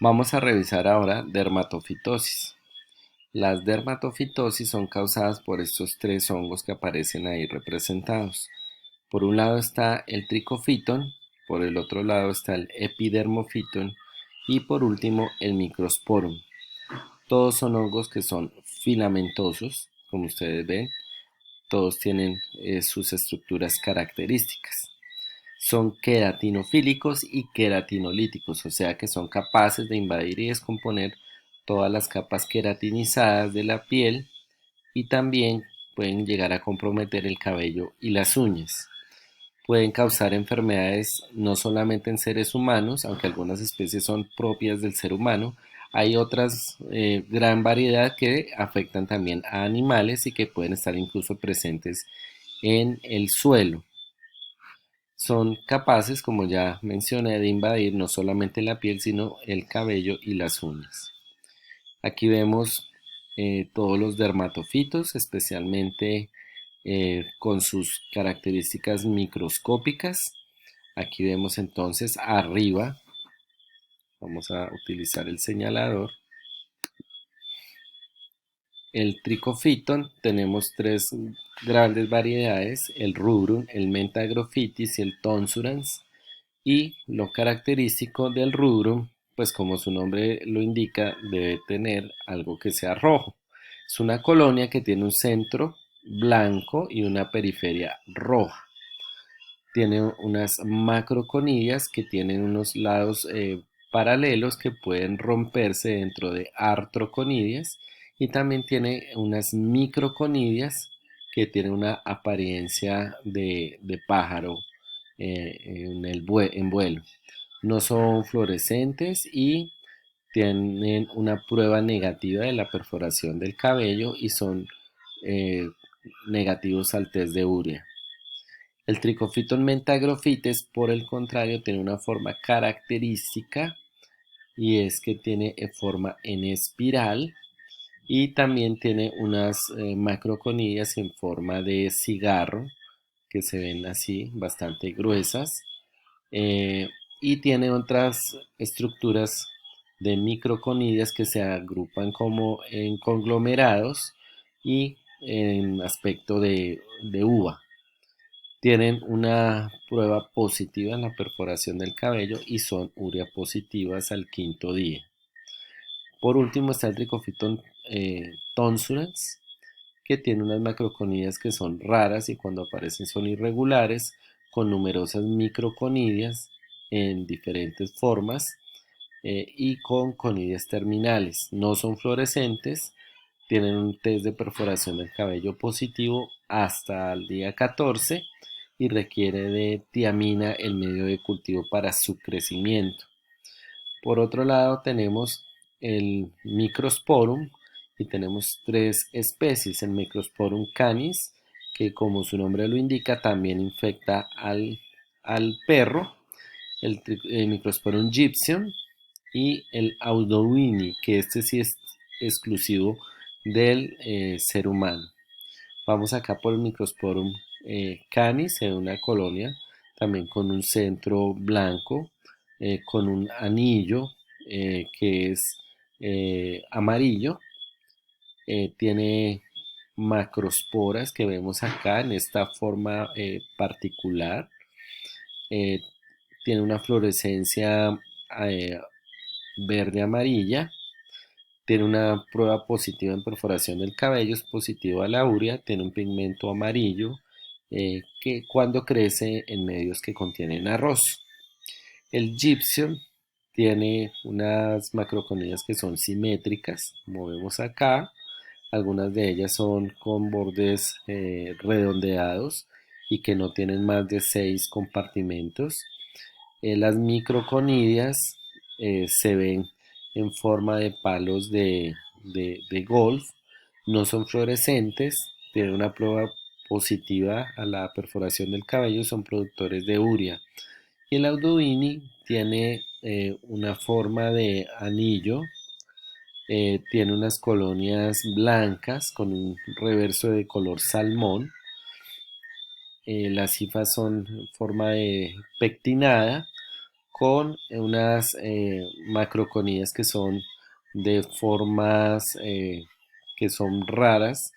Vamos a revisar ahora dermatofitosis. Las dermatofitosis son causadas por estos tres hongos que aparecen ahí representados. Por un lado está el tricofiton, por el otro lado está el epidermofiton y por último el microsporum. Todos son hongos que son filamentosos, como ustedes ven. Todos tienen sus estructuras características. Son queratinofílicos y queratinolíticos, o sea que son capaces de invadir y descomponer todas las capas queratinizadas de la piel y también pueden llegar a comprometer el cabello y las uñas. Pueden causar enfermedades no solamente en seres humanos, aunque algunas especies son propias del ser humano, hay otras gran variedad que afectan también a animales y que pueden estar incluso presentes en el suelo. Son capaces, como ya mencioné, de invadir no solamente la piel, sino el cabello y las uñas. Aquí vemos todos los dermatofitos, especialmente con sus características microscópicas. Aquí vemos entonces arriba, vamos a utilizar el señalador, el tricofiton. Tenemos tres grandes variedades: el rubrum, el mentagrophytis y el tonsurans. Y lo característico del rubrum, pues como su nombre lo indica, debe tener algo que sea rojo. Es una colonia que tiene un centro blanco y una periferia roja. Tiene unas macroconillas que tienen unos lados paralelos que pueden romperse dentro de artroconidias, y también tiene unas microconillas que tienen una apariencia de pájaro en vuelo. No son fluorescentes y tienen una prueba negativa de la perforación del cabello y son eh, negativos al test de urea. El Trichophyton mentagrophytes, por el contrario, tiene una forma característica, y es que tiene forma en espiral y también tiene unas macroconillas en forma de cigarro que se ven así, bastante gruesas, eh, y tiene otras estructuras de microconillas que se agrupan como en conglomerados y en aspecto de uva. Tienen una prueba positiva en la perforación del cabello y son urea positivas al quinto día. Por último está el Trichophyton tonsurans, que tiene unas macroconillas que son raras y cuando aparecen son irregulares, con numerosas microconillas en diferentes formas y con conillas terminales. No son fluorescentes, tienen un test de perforación del cabello positivo hasta el día 14 y requiere de tiamina, el medio de cultivo para su crecimiento. Por otro lado tenemos el Microsporum y tenemos tres especies: el Microsporum canis, que como su nombre lo indica también infecta al perro, el Microsporum gypsum y el Audouini, que este sí es exclusivo del ser humano. Vamos acá por el Microsporum canis, en una colonia también con un centro blanco, con un anillo que es amarillo. Tiene macrosporas que vemos acá en esta forma particular. Eh, Tiene una fluorescencia eh, verde amarilla. Tiene una prueba positiva en perforación del cabello, es positivo a la urea, tiene un pigmento amarillo que cuando crece en medios que contienen arroz. El gypsum tiene unas macroconillas que son simétricas, como vemos acá. Algunas de ellas son con bordes redondeados y que no tienen más de 6 compartimentos. Las microconillas se ven en forma de palos de golf, no son fluorescentes, tienen una prueba positiva a la perforación del cabello, son productores de urea. Y el Auduini tiene una forma de anillo, tiene unas colonias blancas con un reverso de color salmón. Las hifas son en forma de pectinada, con unas macroconidias que son de formas que son raras,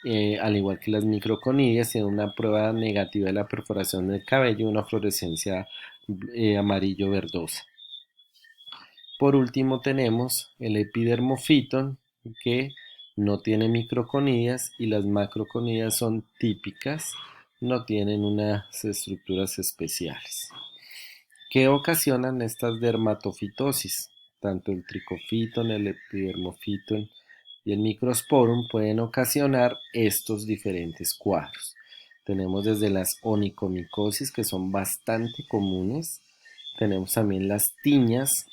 al igual que las microconidias, tienen una prueba negativa de la perforación del cabello y una fluorescencia amarillo verdosa. Por último tenemos el epidermophyton, que no tiene microconidias, y las macroconidias son típicas, no tienen unas estructuras especiales. ¿Qué ocasionan estas dermatofitosis? Tanto el tricofiton, el epidermophyton y el microsporum pueden ocasionar estos diferentes cuadros. Tenemos desde las onicomicosis, que son bastante comunes. Tenemos también las tiñas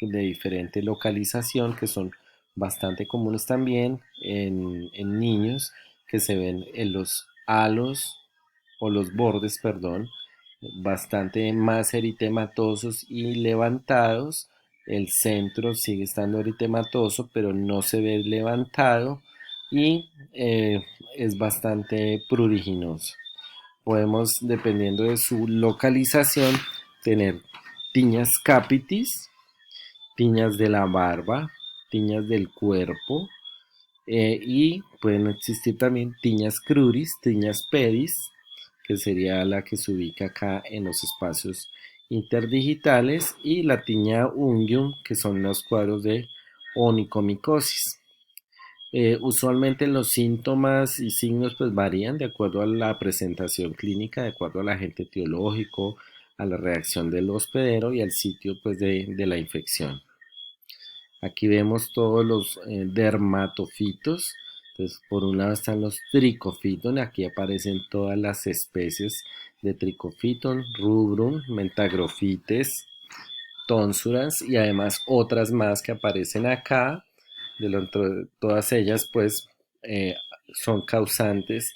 de diferente localización, que son bastante comunes también en niños, que se ven en los halos o los bordes, perdón, bastante más eritematosos y levantados. El centro sigue estando eritematoso, pero no se ve levantado y es bastante pruriginoso. Podemos, dependiendo de su localización, tener tiñas capitis, tiñas de la barba, tiñas del cuerpo, y pueden existir también tiñas cruris, tiñas pedis, que sería la que se ubica acá en los espacios interdigitales, y la tiña unguium, que son los cuadros de onicomicosis. Usualmente los síntomas y signos pues varían de acuerdo a la presentación clínica, de acuerdo al agente etiológico, a la reacción del hospedero y al sitio pues de la infección. Aquí vemos todos los dermatofitos. Entonces, por un lado están los tricofiton. Aquí aparecen todas las especies de tricofiton, rubrum, mentagrofites, tonsuras y además otras más que aparecen acá. Todas ellas pues son causantes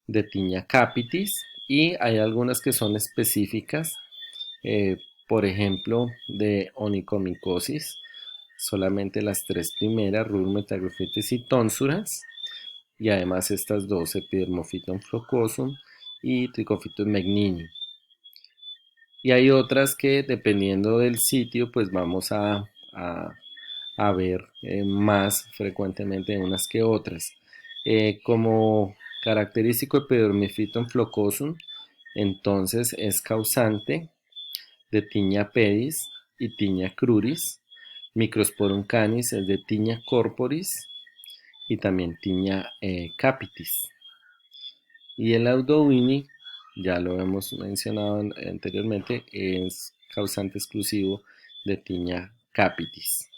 de tiña capitis, y hay algunas que son específicas, por ejemplo de onicomicosis. Solamente las tres primeras, rubrum, mentagrofites y tonsuras, y además estas dos, epidermophyton flocosum y trichophyton megninum. Y hay otras que dependiendo del sitio pues vamos a ver más frecuentemente unas que otras. Como característico epidermophyton flocosum, entonces es causante de tiña pedis y tiña cruris. Microsporum canis es de tiña corporis y también tiña capitis. Y el Audouini, ya lo hemos mencionado anteriormente, es causante exclusivo de tiña capitis.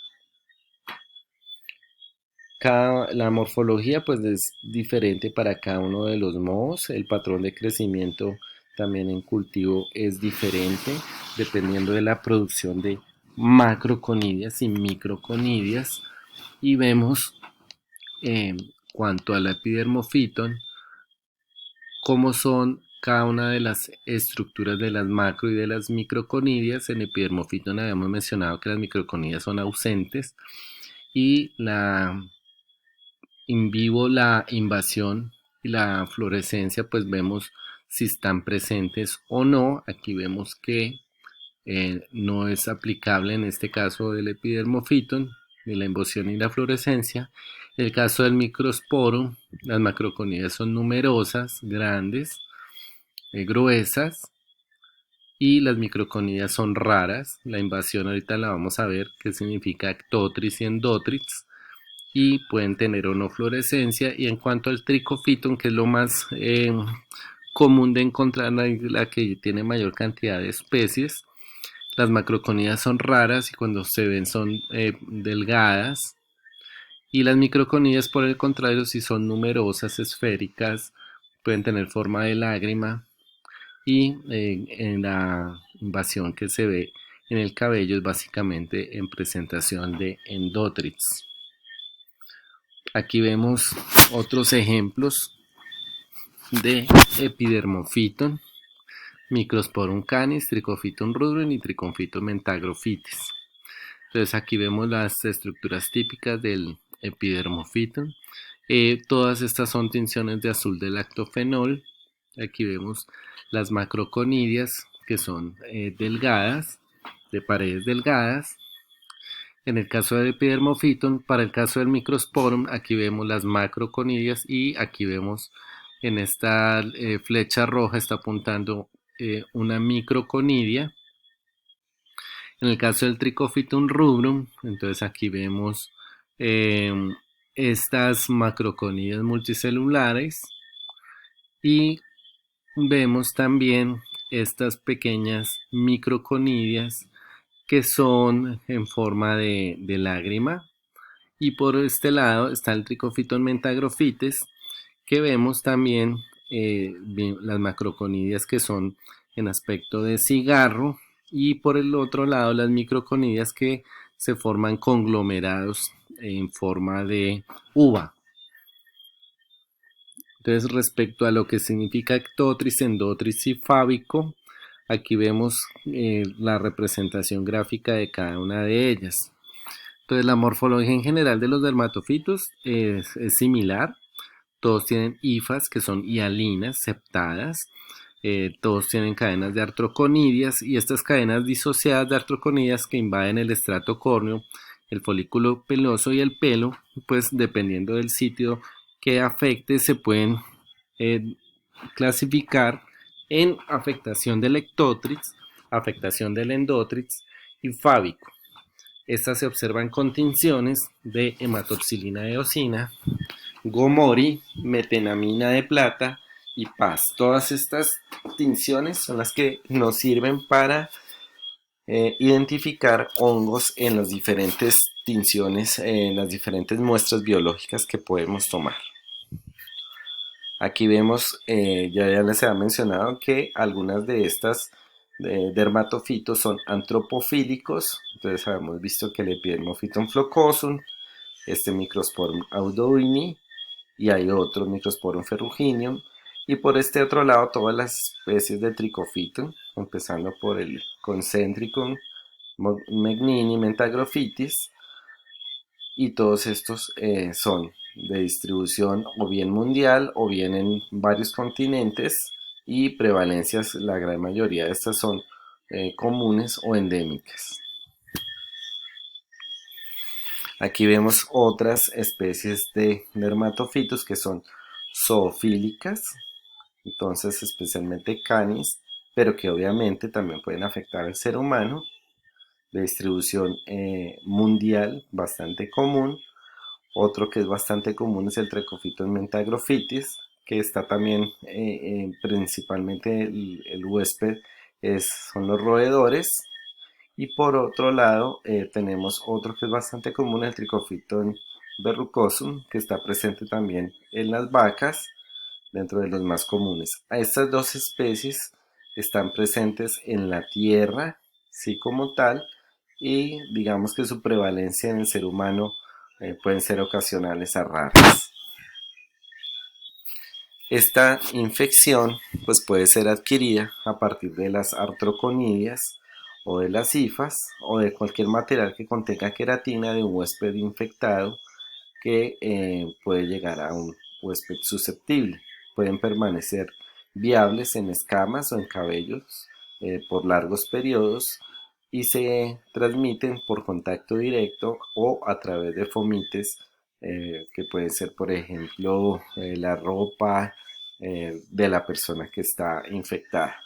La morfología pues es diferente para cada uno de los mohos. El patrón de crecimiento también en cultivo es diferente dependiendo de la producción de macroconidias y microconidias. Y vemos cuanto al epidermophyton cómo son cada una de las estructuras de las macro y de las microconidias. En epidermophyton habíamos mencionado que las microconidias son ausentes, y in vivo la invasión y la fluorescencia pues vemos si están presentes o no. Aquí vemos que no es aplicable en este caso del epidermophyton ni la invasión ni la fluorescencia. En el caso del microsporum, las macroconidias son numerosas, grandes, gruesas, y las microconidias son raras. La invasión ahorita la vamos a ver, que significa ectotrix y endotrix, y pueden tener o no fluorescencia. Y en cuanto al tricofiton, que es lo más común de encontrar, la que tiene mayor cantidad de especies, las macroconidias son raras y cuando se ven son delgadas, y las microconidias por el contrario si son numerosas, esféricas, pueden tener forma de lágrima, y en la invasión que se ve en el cabello es básicamente en presentación de endotrix. Aquí vemos otros ejemplos de epidermophyton: Microsporum canis, Trichophyton rubrum y Trichophyton mentagrofitis. Entonces aquí vemos las estructuras típicas del epidermophyton. Todas estas son tinciones de azul de lactofenol. Aquí vemos las macroconidias, que son delgadas, de paredes delgadas. En el caso del Epidermophyton, para el caso del Microsporum, aquí vemos las macroconidias y aquí vemos en esta flecha roja está apuntando una microconidia. En el caso del Trichophyton rubrum, entonces aquí vemos eh, estas macroconidias multicelulares y vemos también estas pequeñas microconidias que son en forma de lágrima. Y por este lado está el Trichophyton mentagrophytes, que vemos también las macroconidias que son en aspecto de cigarro, y por el otro lado las microconidias que se forman conglomerados en forma de uva. Entonces, respecto a lo que significa ectotris, endotris y fábico, aquí vemos la representación gráfica de cada una de ellas. Entonces, la morfología en general de los dermatofitos es similar. Todos tienen hifas, que son hialinas septadas. Todos tienen cadenas de artroconidias, y estas cadenas disociadas de artroconidias que invaden el estrato córneo, el folículo peloso y el pelo, pues dependiendo del sitio que afecte, se pueden eh, clasificar en afectación del ectotrix, afectación del endotrix y fábico. Estas se observan con tinciones de hematopsilina eosina, gomori, metenamina de plata y paz. Todas estas tinciones son las que nos sirven para identificar hongos en las diferentes tinciones, en las diferentes muestras biológicas que podemos tomar. Aquí vemos, ya les había mencionado que algunas de estas dermatofitos son antropofílicos. Entonces habíamos visto que el Epidermophyton flocosum, este Microsporum audoini, y hay otro Microsporum ferrugineum. Y por este otro lado todas las especies de Trichophyton, empezando por el Concentricum, Megnini, Mentagrophytis, y todos estos son de distribución o bien mundial o bien en varios continentes, y prevalencias, la gran mayoría de estas son comunes o endémicas. Aquí vemos otras especies de dermatofitos que son zoofílicas, entonces especialmente canis, pero que obviamente también pueden afectar al ser humano, de distribución mundial bastante común. Otro que es bastante común es el Trichophyton mentagrophytis, que está también principalmente el huésped son los roedores. Y por otro lado tenemos otro que es bastante común, el Trichophyton verrucosum, que está presente también en las vacas, dentro de los más comunes. A estas dos especies están presentes en la tierra, sí, como tal, y digamos que su prevalencia en el ser humano pueden ser ocasionales a raras. Esta infección pues puede ser adquirida a partir de las artroconidias o de las hifas o de cualquier material que contenga queratina de un huésped infectado que puede llegar a un huésped susceptible. Pueden permanecer viables en escamas o en cabellos por largos periodos, y se transmiten por contacto directo o a través de fomites, que puede ser por ejemplo la ropa de la persona que está infectada.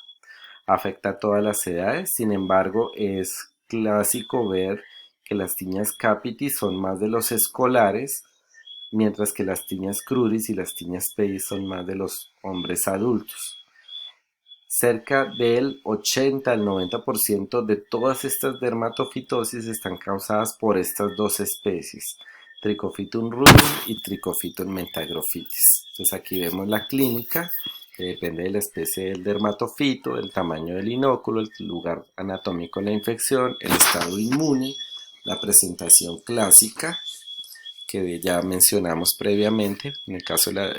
Afecta a todas las edades, sin embargo es clásico ver que las tiñas capitis son más de los escolares, mientras que las tiñas crudis y las tiñas pedis son más de los hombres adultos. Cerca del 80 al 90% de todas estas dermatofitosis están causadas por estas dos especies, Trichophyton rubrum y Trichophyton mentagrophytis. Entonces aquí vemos la clínica, que depende de la especie del dermatofito, el tamaño del inóculo, el lugar anatómico de la infección, el estado inmune, la presentación clásica que ya mencionamos previamente, en el caso de la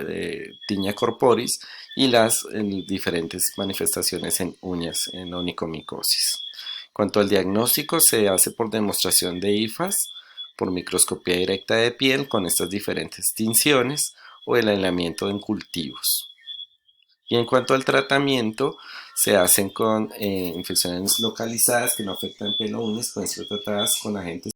tiña corporis, y las diferentes manifestaciones en uñas en onicomicosis. Cuanto al diagnóstico, se hace por demostración de hifas, por microscopía directa de piel con estas diferentes tinciones o el aislamiento en cultivos. Y en cuanto al tratamiento, Se hacen con infecciones localizadas que no afectan pelo uñas, pueden ser tratadas con agentes